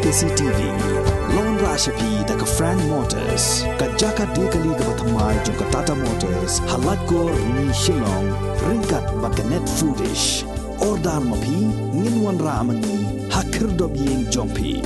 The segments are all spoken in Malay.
CCTV Lone Rashapi daga Frank Motors Kajaka dekali ga bathamai jong Tata Motors halat ko ni Shillong ringkat bakanet foodish ordal mapi nginwan ramani hakir dobyeng jongpi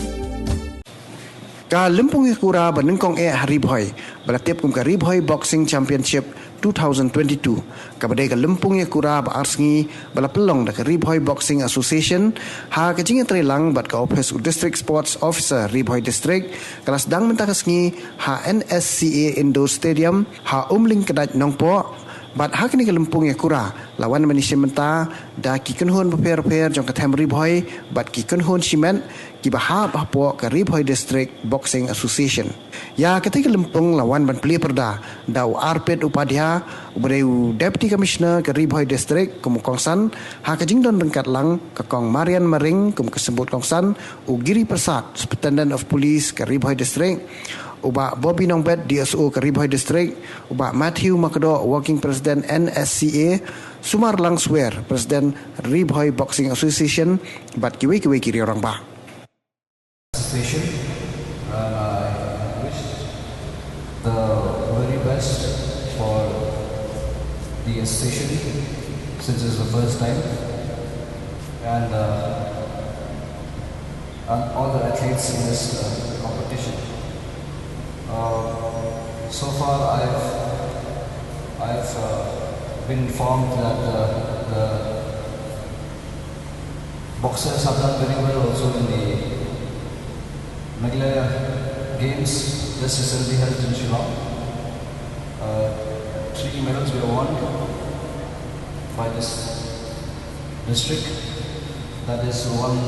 Ka Lympung Kura benengkong hari Bhoi beratiap kum ka Bhoi Boxing Championship 2022 kabadai ka Lympung Kura barsngi bala pelong da ka Bhoi Boxing Association ha ka jinga trelang bat ka office district sports officer Bhoi district kala Sdang mentakasngi ha NSCA Indoor Stadium ha umling kedat nongpo bat ha kini ka Lympung Kura lawan Malaysia menta da ki kunhon per jong ka Tham Bhoi bat ki kunhon cement ki bahap hapo ka Bhoi District Boxing Association. Ya ketika Lympung lawan ban peli perda dau Arpet Upadhyaya ubreu Deputy Commissioner ka Bhoi District kum kongsan ha ka jingdon rengkat lang ka kong Marian Maring kum kesebut kongsan u Giri Prasad Superintendent of Police ka Bhoi District uba Bobby Nongbet DSO ka Bhoi District uba Matthew Makdo Working President NSCA Sumar Langswer President Bhoi Boxing Association bat kiwe kiri orang ba Association, and I wish the very best for the association since it's the first time, and all the athletes in this competition. So far, I've been informed that the boxers have done very well also in the Meghalaya Games just recently held in Shillong. 3 medals were won by this district. That is 1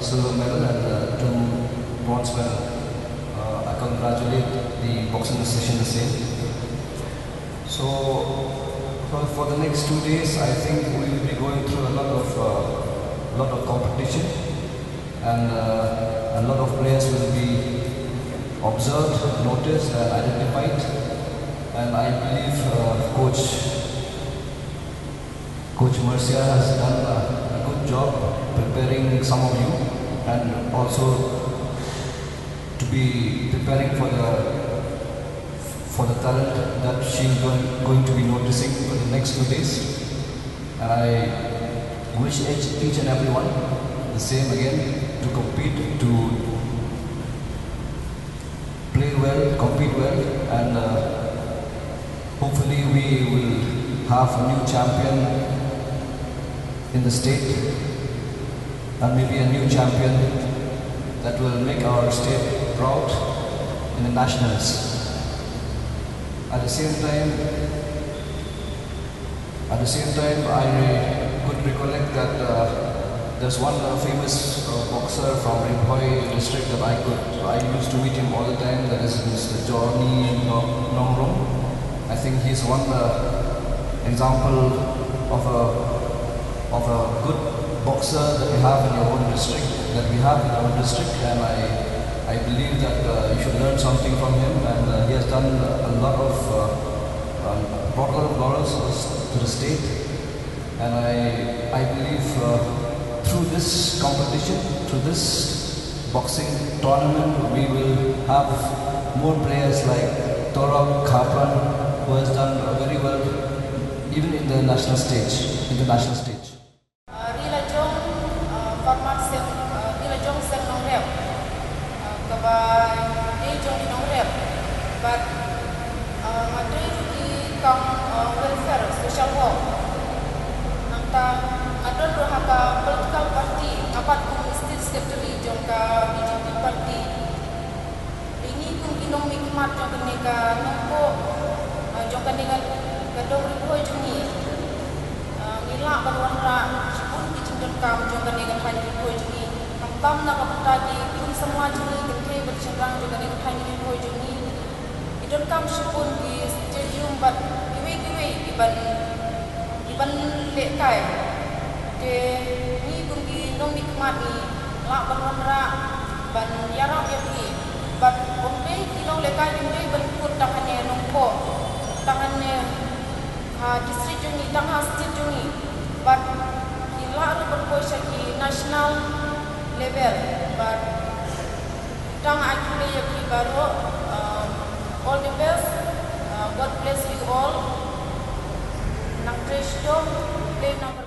silver medal and 2 bronze medal. I congratulate the boxing association the same. So for the next 2 days, I think we will be going through a lot of competition, and a lot of players will be observed, noticed, and identified. And I believe Coach Mercia has done a good job preparing some of you, and also to be preparing for the talent that she's going to be noticing for the next 2 days. And I wish each and everyone the same again, to compete, to play well, compete well, and hopefully we will have a new champion in the state, and maybe a new champion that will make our state proud in the nationals. At the same time, I could recollect that there's one famous boxer from Bhoi district that I used to meet him all the time. That is Mr. Johnny Nongrom. I think he's one example of a good boxer that you have in your own district, and I believe that you should learn something from him. And he has done a lot of brought a lot of laurels to the state, and I believe. Through this competition, through this boxing tournament, we will have more players like Torok Khapran, who has done very well even in the national stage. Adon rohaka political party apat kum state secretary jongka BJP party ini kum inom mikmat jongka nega nompo jongka nega gadong Bhoi jungi nila barwanra pun kijindon kam jongka nega thai Bhoi jungi tam na kapatagi pun semua jungi genthe bercendrang jongka nega thai Bhoi jungi idon kam shipun di stadium bat kiwe iban lekai ke ni kungi nong nikmat ni la banwanra ban yarap yapi bat ombe kinong lekai imbe ban kut tangannya nongko tangannya district jungi tangha state jungi bat kila ru berpoisa ki national level but Sdang actually every baru. All the best. God bless you all. Nang Krishna play number